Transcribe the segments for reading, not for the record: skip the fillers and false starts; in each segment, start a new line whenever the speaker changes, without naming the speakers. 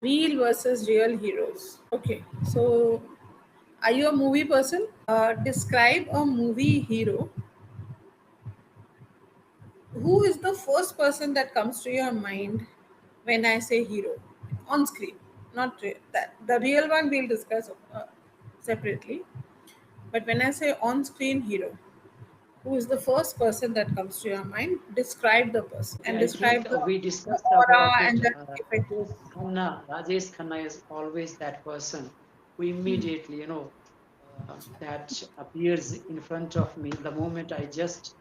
Real versus real heroes. Okay, so are you a movie person? Describe a movie hero. Who is the first person that comes to your mind when I say hero on screen? Not that the real one we'll discuss separately. But when I say on screen hero, who is the first person that comes to your mind? Describe the person
Okay,
and
I
describe
think
the
we discussed
aura
about
and
it.
the effect.
Rajesh Khanna. Rajesh Khanna is always that person who immediately, that appears in front of me the moment I just,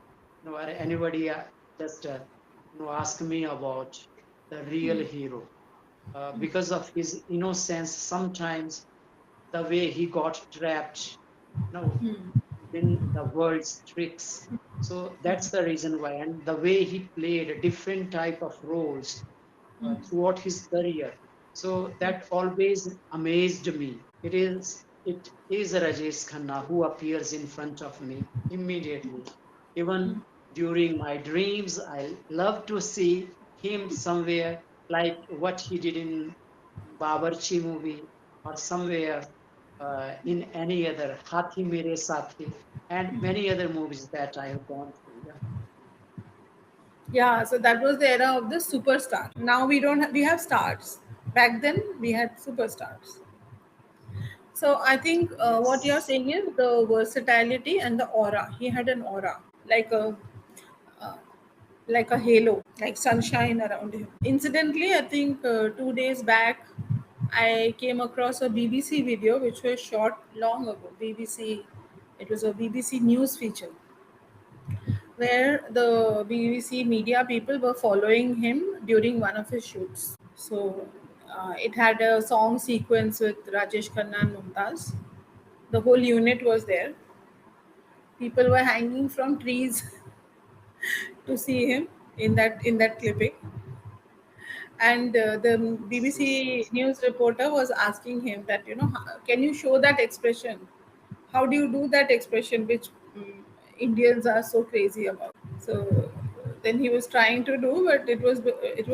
or anybody just, ask me about the real hero. Because of his innocence, sometimes the way he got trapped, in the world's tricks. So that's the reason why, and the way he played different type of roles throughout his career. So that always amazed me. It is Rajesh Khanna who appears in front of me immediately. Even during my dreams, I love to see him somewhere like what he did in Babarchi movie or somewhere in any other Hathi Mere Sathi and many other movies that I have gone through. Yeah.
Yeah, so that was the era of the superstar. Now we don't we have stars. Back then we had superstars. So I think what you're
Yes.
saying is the versatility and the aura. He had an aura, uh, like a halo, like sunshine around him. Incidentally, I think 2 days back, I came across a BBC video which was shot long ago. BBC, it was a BBC news feature where the BBC media people were following him during one of his shoots. So it had a song sequence with Rajesh Khanna and Mumtaz. The whole unit was there. People were hanging from trees to see him in that clipping. And the
Yes,
BBC
yes.
news reporter was asking him that, can you show that expression? How do you do that expression which Indians are so crazy about? So then he was trying to do, but it was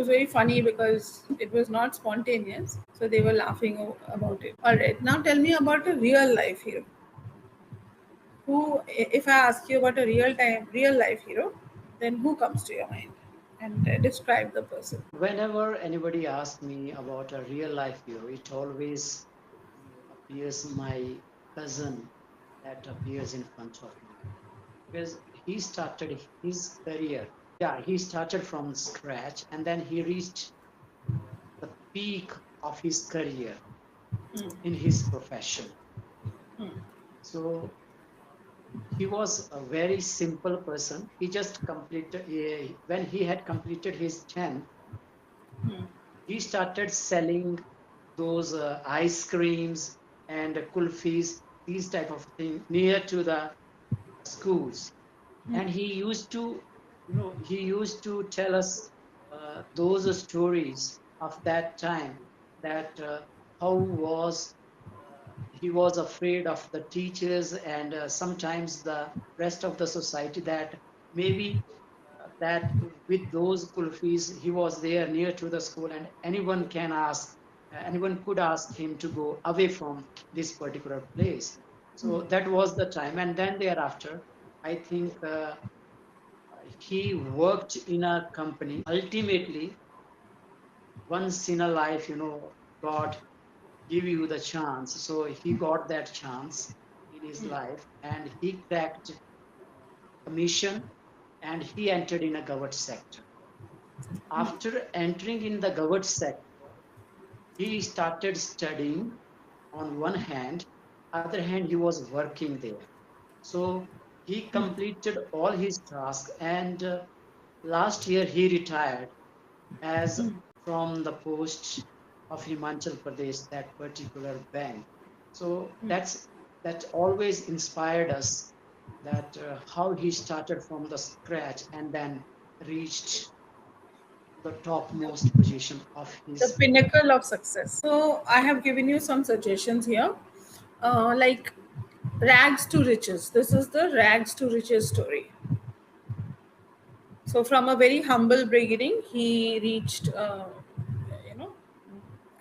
very funny because it was not spontaneous. So they were laughing about it. All right, now tell me about a real life hero. Who, if I ask you about a real life hero, then who comes to your mind? And describe the person.
Whenever anybody asks me about a real life hero, it always appears my cousin that appears in front of me because he started his career. Yeah, he started from scratch and then he reached the peak of his career in his profession. So he was a very simple person. He just completed, when he had completed his 10th, he started selling those ice creams and kulfis, these type of thing near to the schools. And he used to tell us those stories of that time that how was he was afraid of the teachers and sometimes the rest of the society that maybe that with those kulfis he was there near to the school and anyone could ask him to go away from this particular place. So that was the time, and then thereafter I think he worked in a company. Ultimately, once in a life, God give you the chance. So he got that chance in his life and he cracked commission and he entered in a government sector. After entering in the government sector, he started studying on one hand, other hand he was working there. So he completed all his tasks and last year he retired as from the post of Himachal Pradesh, that particular bank. So that always inspired us that how he started from the scratch and then reached the topmost position of
The
his.
pinnacle of success. So I have given you some suggestions here, like rags to riches. This is the rags to riches story. So from a very humble beginning, he reached, you know,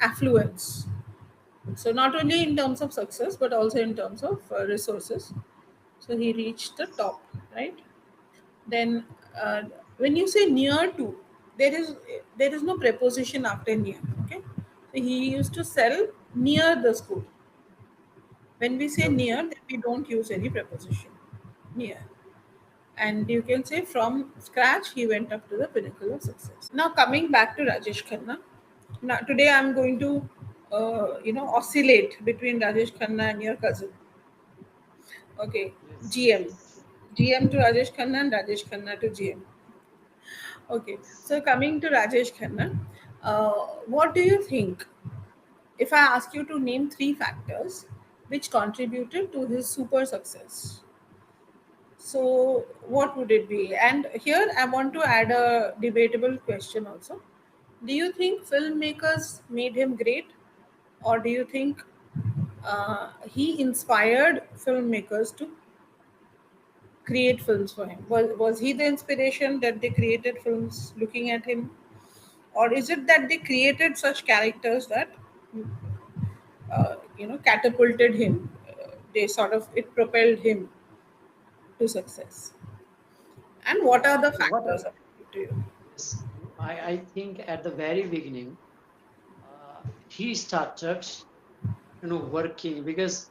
affluence. So not only in terms of success, but also in terms of resources. So he reached the top, right? Then when you say near to, there is there is no preposition after near. Okay, so he used to sell near the school. When we say near,
Okay.
then we don't use any preposition. Near. And you can say from scratch he went up to the pinnacle of success. Now coming back to Rajesh Khanna. Now today I'm going to oscillate between Rajesh Khanna and your cousin. Okay,
Yes.
GM. GM to Rajesh Khanna and Rajesh Khanna to GM. Okay,
Yes.
so coming to Rajesh Khanna, what do you think? If I ask you to name three factors which contributed to his super success, so what would it be? And here I want to add a debatable question also. Do you think filmmakers made him great, or do you think he inspired filmmakers to create films for him? Was he the inspiration that they created films looking at him? Or is it that they created such characters that catapulted him? They sort of it propelled him to success. And what are the
What
factors according to you?
Yes, I think at the very beginning, he started, working because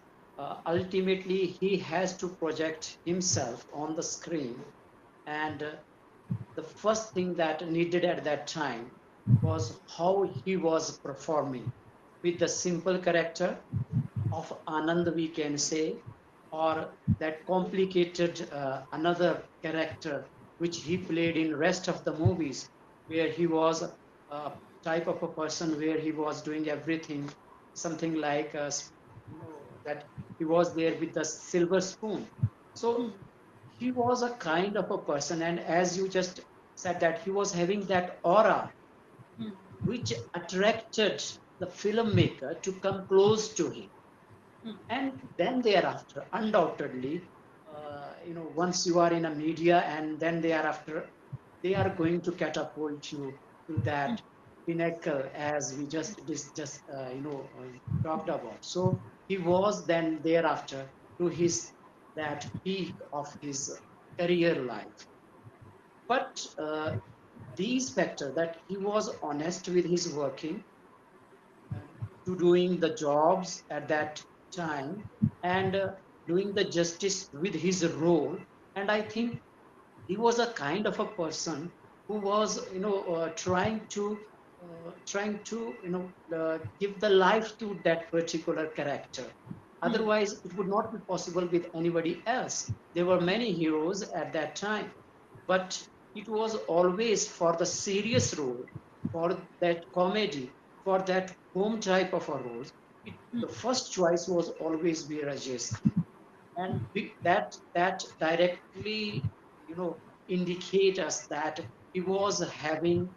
ultimately he has to project himself on the screen, and the first thing that needed at that time was how he was performing with the simple character of Anand, we can say, or that complicated another character which he played in rest of the movies, where he was a type of a person where he was doing everything, something like that he was there with the silver spoon. So he was a kind of a person, and as you just said that he was having that aura which attracted the filmmaker to come close to him. And then thereafter, undoubtedly, once you are in a media, and then thereafter they are going to catapult you to that pinnacle, as we talked about. So he was then thereafter to his that peak of his career life. But these factors, that he was honest with his working, uh, to doing the jobs at that time, and doing the justice with his role. And I think he was a kind of a person who was trying to give the life to that particular character. Otherwise it would not be possible with anybody else. There were many heroes at that time, but it was always for the serious role, for that comedy, for that home type of a role. The first choice was always be Rajesh Khan, and that directly indicate us that he was having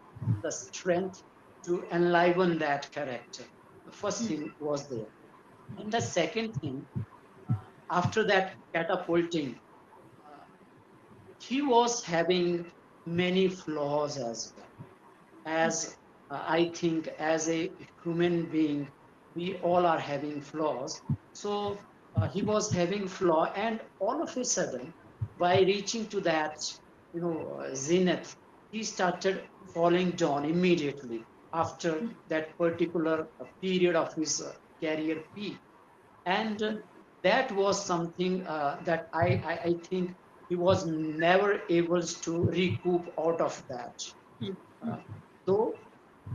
the strength to enliven that character. The first thing was there, and the second thing, after that catapulting, uh, he was having many flaws as well. As I think, as a human being, we all are having flaws. So he was having flaw, and all of a sudden, by reaching to that, zenith, he started falling down immediately after that particular period of his career peak. And that was something that I think he was never able to recoup out of that. Uh, though,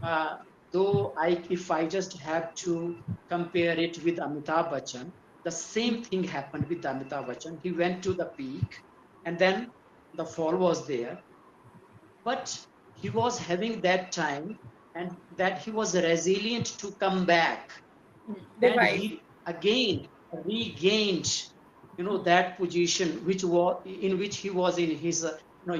uh, though if I just have to compare it with Amitabh Bachchan, the same thing happened with Amitabh Bachchan. He went to the peak, and then the fall was there, but he was having that time, and that he was resilient to come back, and
Revive.
he again regained that position which was in which he was in his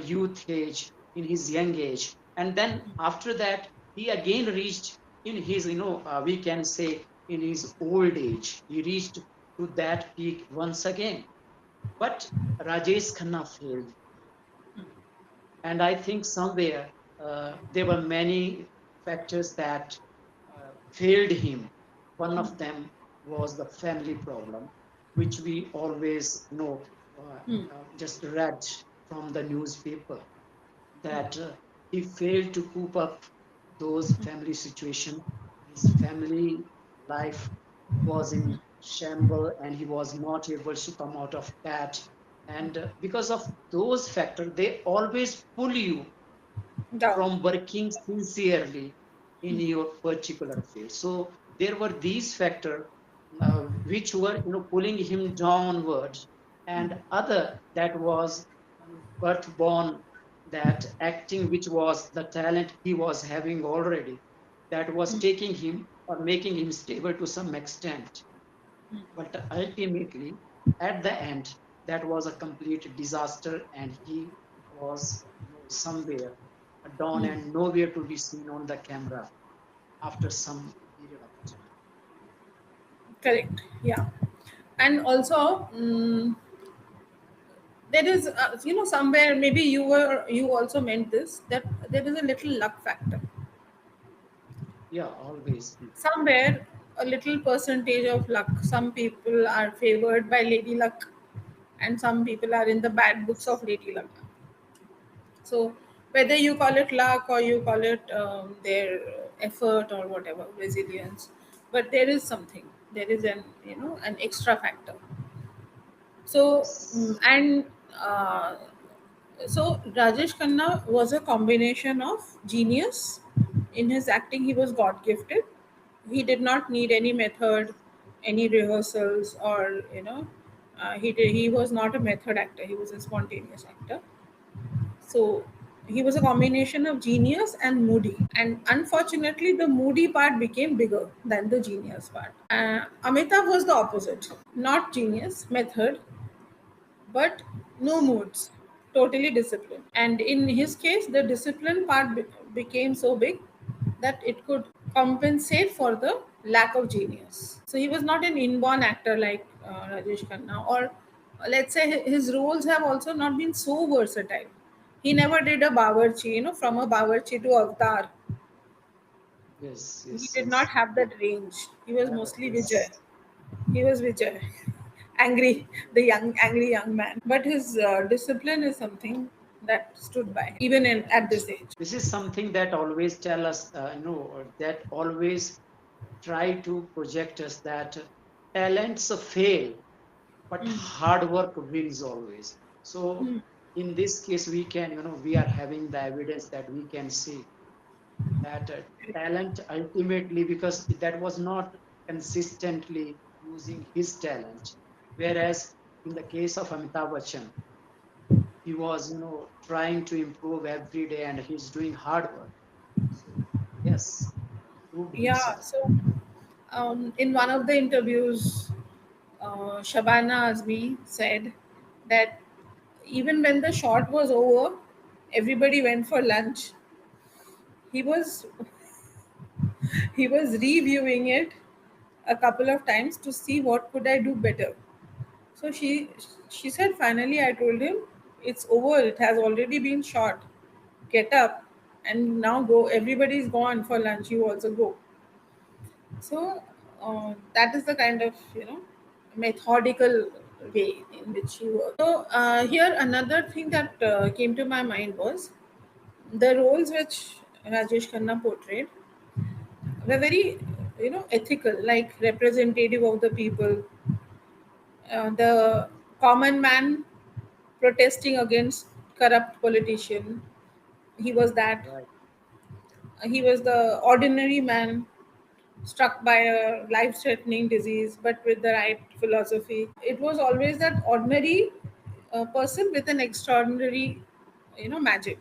youth age, in his young age. And then after that he again reached in his we can say in his old age, he reached to that peak once again. But Rajesh Khanna failed, and I think somewhere there were many factors that failed him. One of them was the family problem, which we always just read from the newspaper, that he failed to cope up those family situation. His family life was in shamble, and he was not able to come out of that. And because of those factors, they always pull you
Down.
from working sincerely in your particular field. So there were these factors which were pulling him downward, and other that was birth born, that acting which was the talent he was having already, that was taking him or making him stable to some extent. But ultimately, at the end, that was a complete disaster, and he was somewhere down and nowhere to be seen on the camera after some period of time.
Correct. Yeah. And also, there is, somewhere maybe you also meant this, that there is a little luck factor.
Yeah, always.
Somewhere, a little percentage of luck. Some people are favored by lady luck, and some people are in the bad books of lady luck. So whether you call it luck or you call it their effort or whatever, resilience, but there is something. There is an extra factor. So
Yes.
and uh, so Rajesh Khanna was a combination of genius in his acting. He was God gifted. He did not need any method, any rehearsals, or he was not a method actor. He was a spontaneous actor. So he was a combination of genius and moody. And unfortunately, the moody part became bigger than the genius part. Amitabh was the opposite. Not genius, method, but no moods, totally disciplined. And in his case, the discipline part became so big that it could compensate for the lack of genius. So he was not an inborn actor like Rajesh Khanna, or let's say his roles have also not been so versatile. He never did a Bawarchi, from a Bawarchi to Avatar.
Yes,
He
yes,
did not
yes.
have that range. He was
Never.
mostly Vijay.
Yes.
He was Vijay, angry, the angry young man. But his discipline is something that stood by him, even at
Right.
this age.
This is something that always tell us, that always try to project us that talents fail, but hard work wins always. So in this case, we are having the evidence that we can see that talent ultimately, because that was not consistently using his talent, whereas in the case of Amitabh Bachchan, he was trying to improve every day, and he's doing hard work. So yes, he proved
Yeah.
himself.
So, in one of the interviews, Shabana Azmi said that even when the shot was over, everybody went for lunch. He was he was reviewing it a couple of times to see what could I do better. So she said, finally I told him, it's over. It has already been shot. Get up and now go. Everybody's gone for lunch. You also go. So that is the kind of methodical way in which he worked. So here another thing that came to my mind was the roles which Rajesh Khanna portrayed were very ethical, like representative of the people, the common man protesting against corrupt politician. He was that.
Right.
He was the ordinary man struck by a life-threatening disease, but with the right philosophy. It was always that ordinary person with an extraordinary, magic,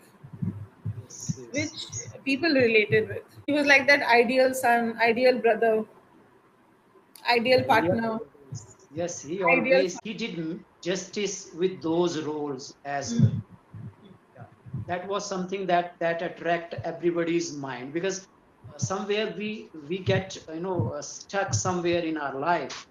Yes, yes,
which
yes.
people related with. He was like that ideal son, ideal brother, ideal
Yeah,
partner,
yes, he
ideal.
always he did justice with those roles as well. Yeah, that was something that attract everybody's mind, because somewhere we get stuck somewhere in our life,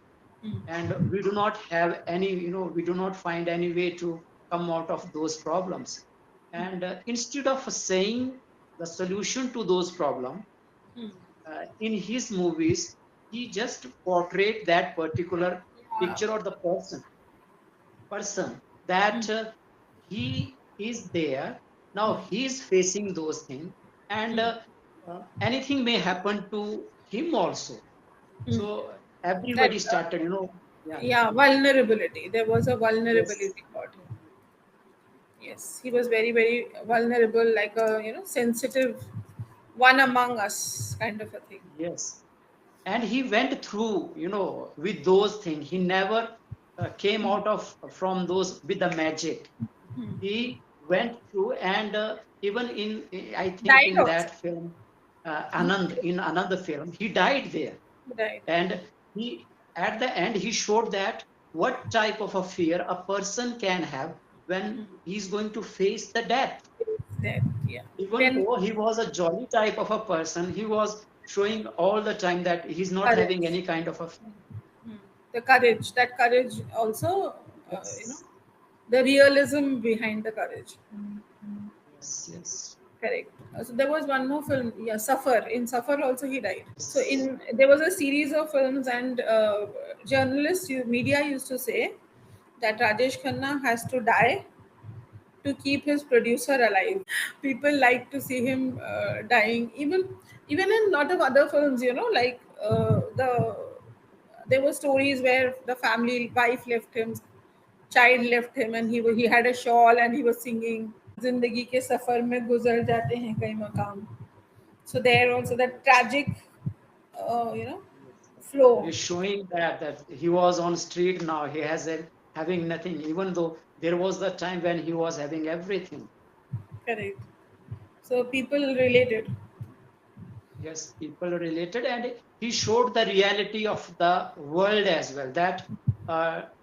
and we do not have any we do not find any way to come out of those problems, and instead of saying the solution to those problems, in his movies, he just portrayed that particular
Yeah.
picture or the person that he is there. Now he is facing those things, and anything may happen to him also.
Mm.
So
That
everybody started, yeah,
yeah, vulnerability. There was a
yes,
vulnerability about him. Yes, he was very, very vulnerable, like a sensitive one among us kind of a thing.
yes. And he went through, with those things. He never came out of from those with the magic. He went through, and even I think
Died
in
also.
that film, Anand, in another film, he died there.
Died.
And he, at the end, he showed that what type of a fear a person can have when he's going to face the death.
Dead. Yeah.
Even
When
though he was a jolly type of a person, he was showing all the time that he's not having
courage.
any kind of a fear.
The courage. That courage also,
Yes,
the realism behind the courage.
yes, yes,
Correct. So there was one more film, yeah, Suffer. In Suffer also he died. So
yes,
in there was a series of films, and journalists, media used to say that Rajesh Khanna has to die to keep his producer alive. People like to see him dying, even in lot of other films. Like there were stories where the family wife left him, child left him, and he had a shawl and he was singing जिंदगी के सफर में गुजर जाते हैं कई मकाम. So there also that tragic you know
yes.
flow.
He's showing that he was on street. Now he has having nothing, even though there was the time when he was having everything.
Correct. So people related.
Yes, people related, and he showed the reality of the world as well. That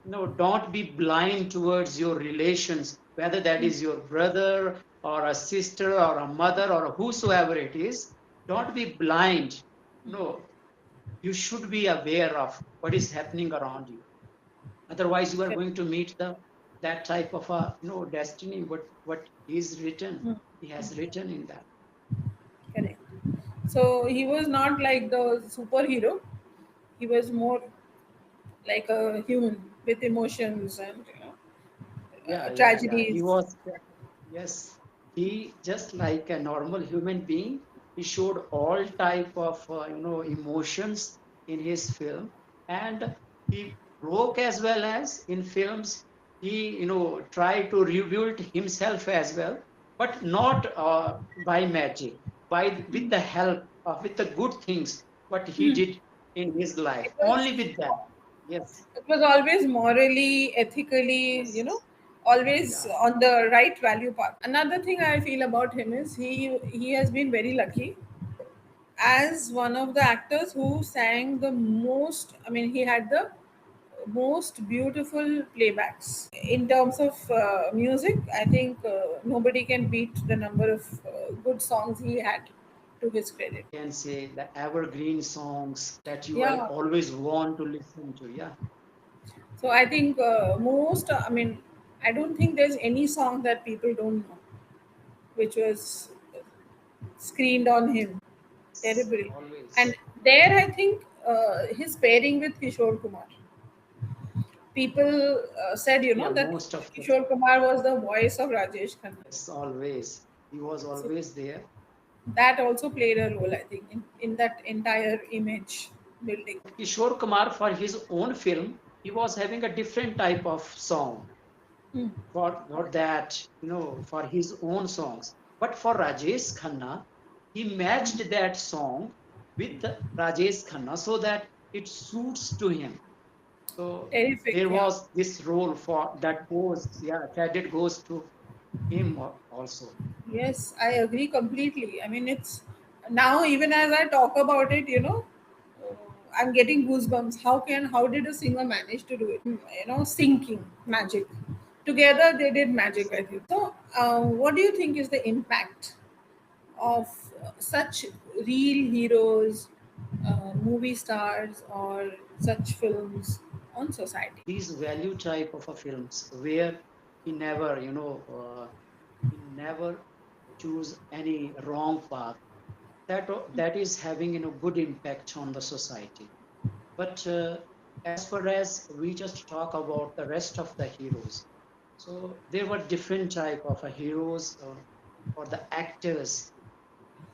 no, don't be blind towards your relations, whether that is your brother or a sister or a mother or whosoever it is. Don't be blind. No, you should be aware of what is happening around you. Otherwise, you are
Correct.
going to meet the that type of a destiny. What is written, he has written in that.
Correct. So he was not like the superhero. He was more like a human with emotions and
Yeah, yeah, yeah. He
tragedies.
was, yes, he just like a normal human being. He showed all type of, emotions in his film, and he broke as well as in films. He, tried to rebuild himself as well, but not by magic, by with the help of with the good things what he did in his life.
It was
Only with that. Yes,
it was always morally, ethically,
yes,
always
yeah.
on the right value path. Another thing I feel about him is he has been very lucky as one of the actors who sang the most. I mean, he had the most beautiful playbacks in terms of music. I think nobody can beat the number of good songs he had to his credit.
Can say the evergreen songs that you will
Yeah.
always want to listen to. Yeah,
So I think most. I mean, I don't think there's any song that people don't know, which was screened on him. Terrible. And
always.
there, I think his pairing with Kishore Kumar. People said,
Yeah,
that
most of the
Kishore Kumar was the voice of Rajesh Khanna.
yes, always. He was
So
always there.
that also played a role, I think, in that entire image building.
Kishore Kumar, for his own film, he was having a different type of song
Hmm.
for that, for his own songs. But for Rajesh Khanna, he matched that song with Rajesh Khanna so that it suits to him. So
Terrific,
there
yeah.
was this role for that goes, yeah, credit goes to him also.
Yes, I agree completely. I mean, it's now even as I talk about it, uh, I'm getting goosebumps. How did a singer manage to do it? Syncing magic together. They did magic, I think. So, what do you think is the impact of such real heroes, movie stars, or such films on society?
These value type of a films where he never, he never choose any wrong path. that is having good impact on the society. But as far as we just talk about the rest of the heroes, so there were different type of heroes, or the actors,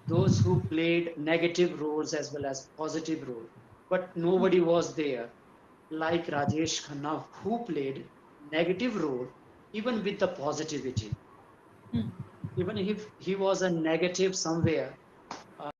those who played negative roles as well as positive roles. But nobody was there like Rajesh Khanna, who played negative role even with the positivity.
Hmm.
Even if he was a negative somewhere,